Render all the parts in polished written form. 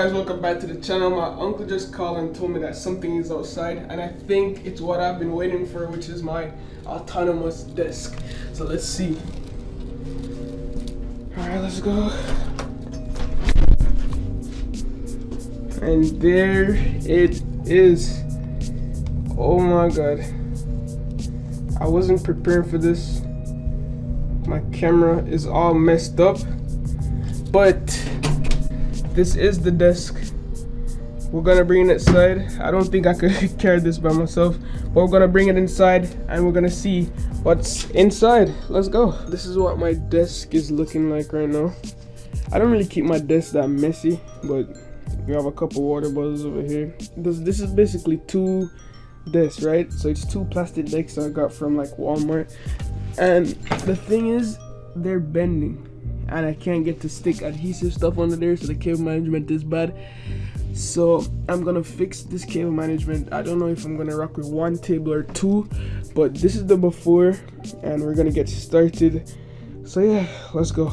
guys, welcome back to the channel. My uncle just called and told me that something is outside, and I think it's what I've been waiting for, which is my autonomous desk. So let's see. Alright, let's go. And there it is. Oh my god, I wasn't prepared for this. My camera is all messed up, but this is the desk. We're gonna bring it inside. I don't think I could carry this by myself, but we're gonna bring it inside and we're gonna see what's inside. Let's go. This is what my desk is looking like right now. I don't really keep my desk that messy, but we have a couple water bottles over here. This is basically two desks, right? So it's two plastic desks I got from like Walmart, and the thing is they're bending and I can't get to stick adhesive stuff under there, so the cable management is bad. So I'm gonna fix this cable management. I don't know if I'm gonna rock with one table or two, but this is the before and we're gonna get started. So yeah, let's go.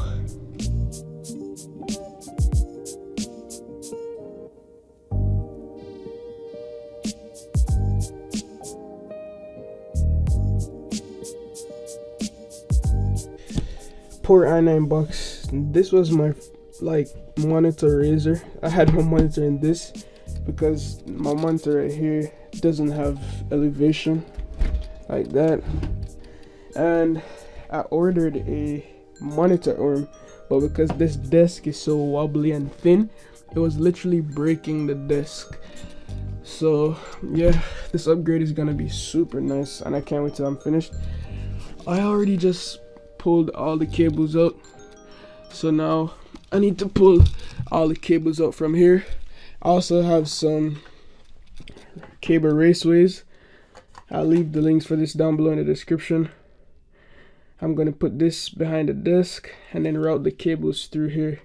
Poor i9 box. This was my monitor razor. I had my monitor in this because my monitor right here doesn't have elevation like that, and I ordered a monitor arm, but because this desk is so wobbly and thin, it was literally breaking the desk. So yeah, this upgrade is gonna be super nice and I can't wait till I'm finished. I already just pulled all the cables out, so now I need to pull all the cables out from here. I also have some cable raceways. I'll leave the links for this down below in the description. I'm gonna put this behind the desk and then route the cables through here.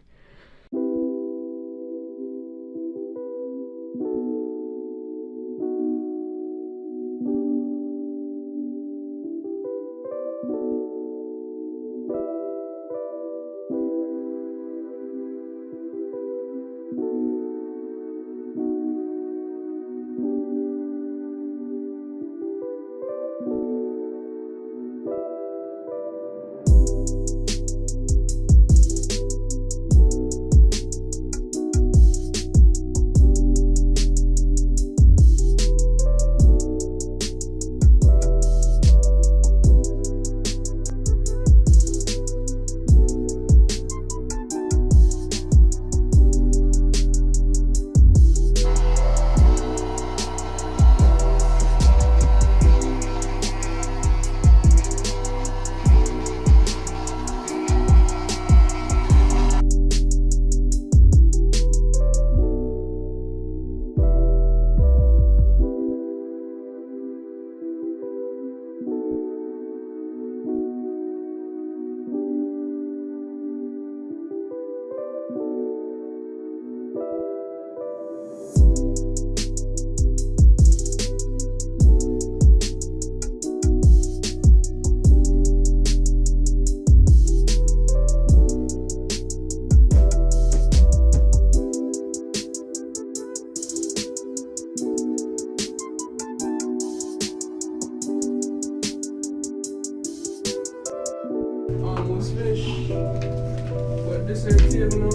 Almost finished, but this is table now.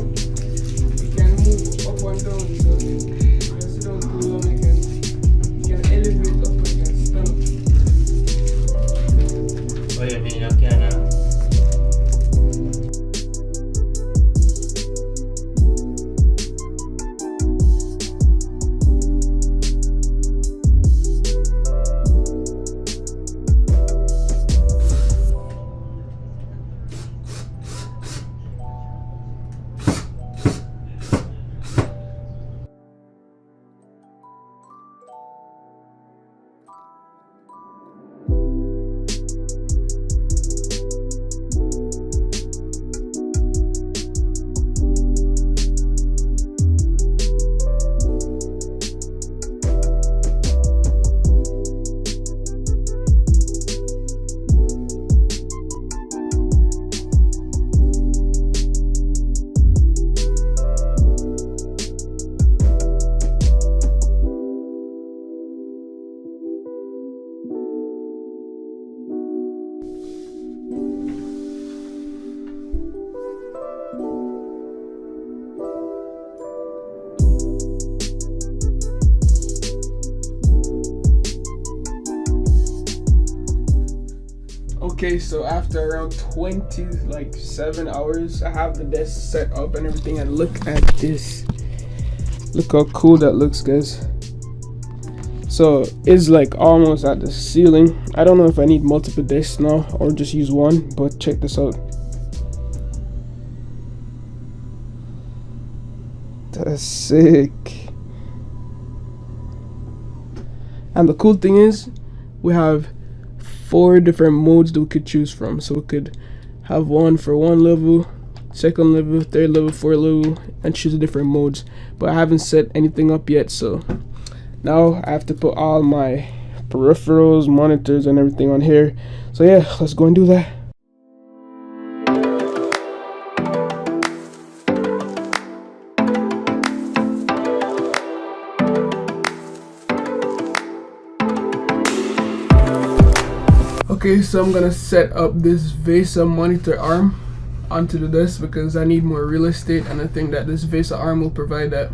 You can move up and down, so I sit down too long, you can elevate up and you can stand up. What do you mean you can Okay, so after around 7 hours, I have the desk set up and everything, and look at this. Look how cool that looks, guys. So it's like almost at the ceiling. I don't know if I need multiple desks now or just use one, but check this out. That's sick. And the cool thing is, we have 4 different modes that we could choose from. So we could have one for one level, second level, third level, fourth level, and choose the different modes. But I haven't set anything up yet, so now I have to put all my peripherals, monitors, and everything on here. So yeah, let's go and do that. Okay, so I'm gonna set up this VESA monitor arm onto the desk because I need more real estate, and I think that this VESA arm will provide that.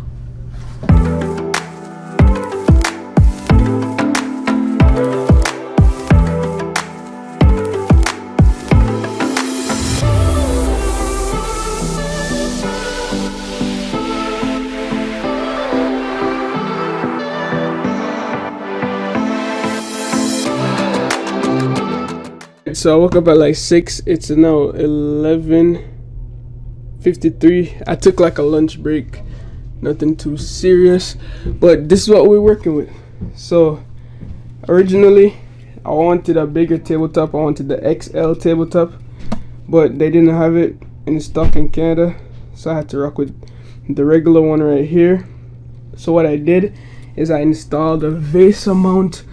So I woke up at like 6. It's now 11:53. I took like a lunch break, nothing too serious, but this is what we're working with. So originally I wanted a bigger tabletop. I wanted the XL tabletop, but they didn't have it in stock in Canada, so I had to rock with the regular one right here. So what I did is I installed a VESA mount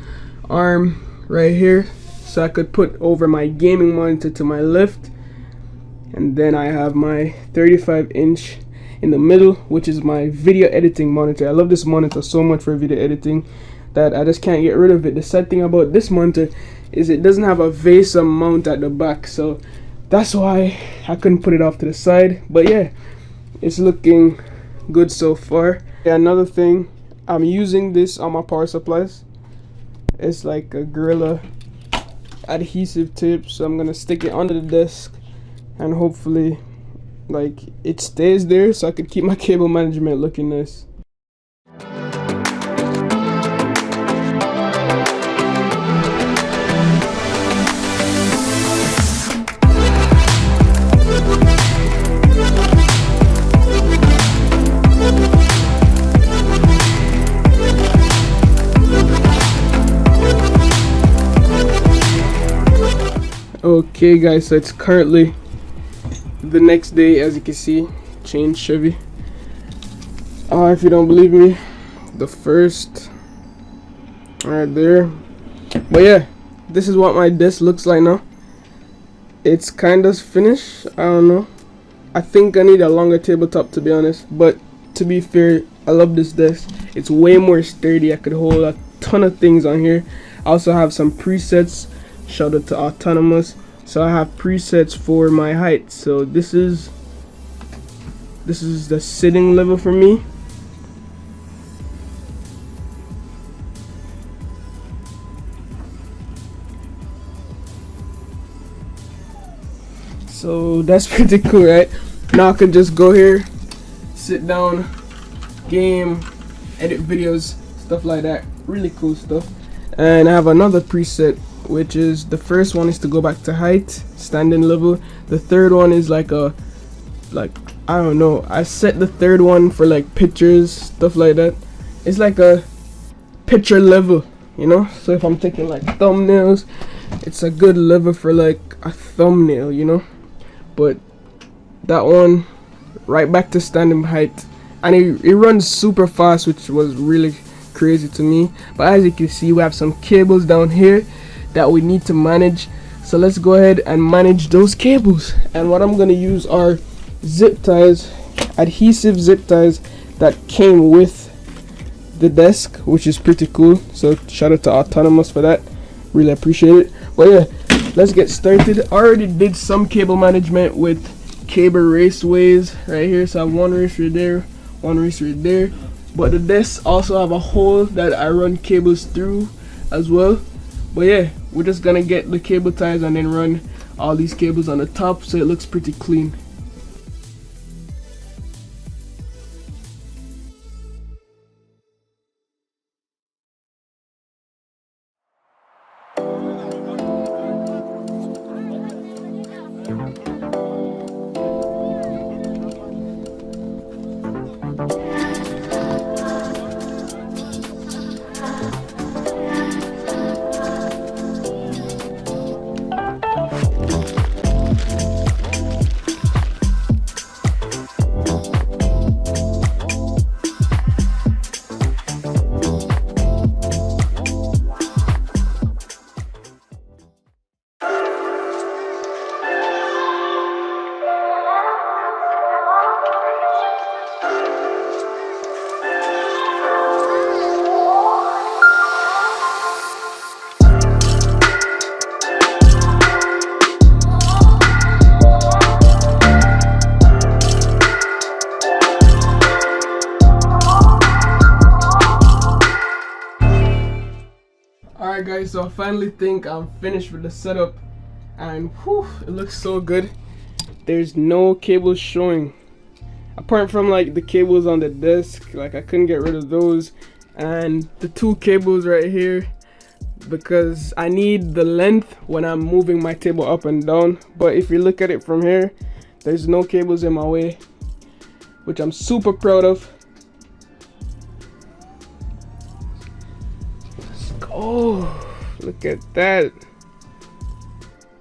arm right here, so I could put over my gaming monitor to my left, and then I have my 35-inch in the middle, which is my video editing monitor. I love this monitor so much for video editing that I just can't get rid of it. The sad thing about this monitor is it doesn't have a VESA mount at the back, so that's why I couldn't put it off to the side. But yeah, it's looking good so far. Yeah, another thing, I'm using this on my power supplies. It's like a Gorilla adhesive tape, so I'm gonna stick it under the desk and hopefully like it stays there so I could keep my cable management looking nice. Okay guys, so it's currently the next day. As you can see, change Chevy. If you don't believe me, the first right there. But yeah, this is what my desk looks like now. It's kind of finished. I don't know, I think I need a longer tabletop, to be honest, but to be fair, I love this desk. It's way more sturdy. I could hold a ton of things on here. I also have some presets. Shout out to Autonomous. So I have presets for my height. So this is the sitting level for me. So that's pretty cool, right? Now I can just go here, sit down, game, edit videos, stuff like that. Really cool stuff. And I have another preset, which is, the first one is to go back to height, standing level. The third one is like I don't know, I set the third one for like pictures, stuff like that. It's like a picture level, you know. So if I'm taking like thumbnails, it's a good level for like a thumbnail, you know. But that one, right back to standing height, and it runs super fast, which was really crazy to me. But as you can see, we have some cables down here that we need to manage, so let's go ahead and manage those cables. And what I'm gonna use are zip ties, adhesive zip ties that came with the desk, which is pretty cool. So shout out to Autonomous for that, really appreciate it. But yeah, let's get started. I already did some cable management with cable raceways right here. So I have one race right there, one race right there, but the desks also have a hole that I run cables through as well. But yeah, we're just gonna get the cable ties and then run all these cables on the top so it looks pretty clean. Alright guys, so I finally think I'm finished with the setup, and whew, it looks so good. There's no cables showing apart from like the cables on the desk. Like I couldn't get rid of those, and the two cables right here because I need the length when I'm moving my table up and down. But if you look at it from here, there's no cables in my way, which I'm super proud of. Oh, look at that.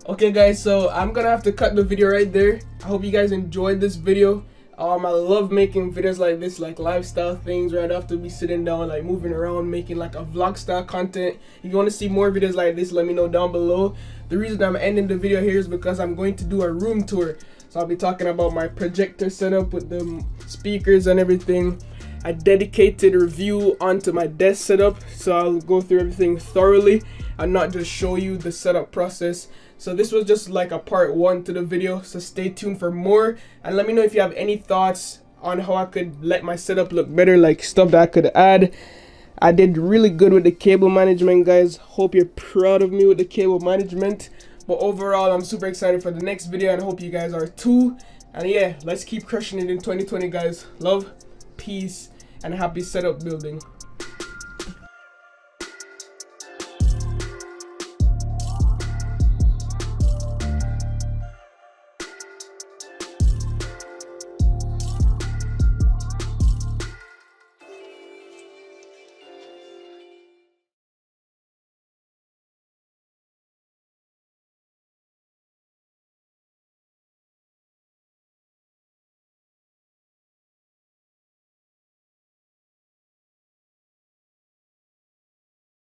Okay guys, so I'm gonna have to cut the video right there. I hope you guys enjoyed this video. I love making videos like this, like lifestyle things where I don't have to be sitting down, like moving around, making like a vlog style content. If you want to see more videos like this, let me know down below. The reason I'm ending the video here is because I'm going to do a room tour. So I'll be talking about my projector setup with the speakers and everything. I dedicated a review onto my desk setup, so I'll go through everything thoroughly and not just show you the setup process. So this was just like a part 1 to the video, so stay tuned for more, and let me know if you have any thoughts on how I could let my setup look better, like stuff that I could add. I did really good with the cable management, guys. Hope you're proud of me with the cable management. But overall, I'm super excited for the next video, and I hope you guys are too. And yeah, let's keep crushing it in 2020, guys. Love, peace, and happy setup building.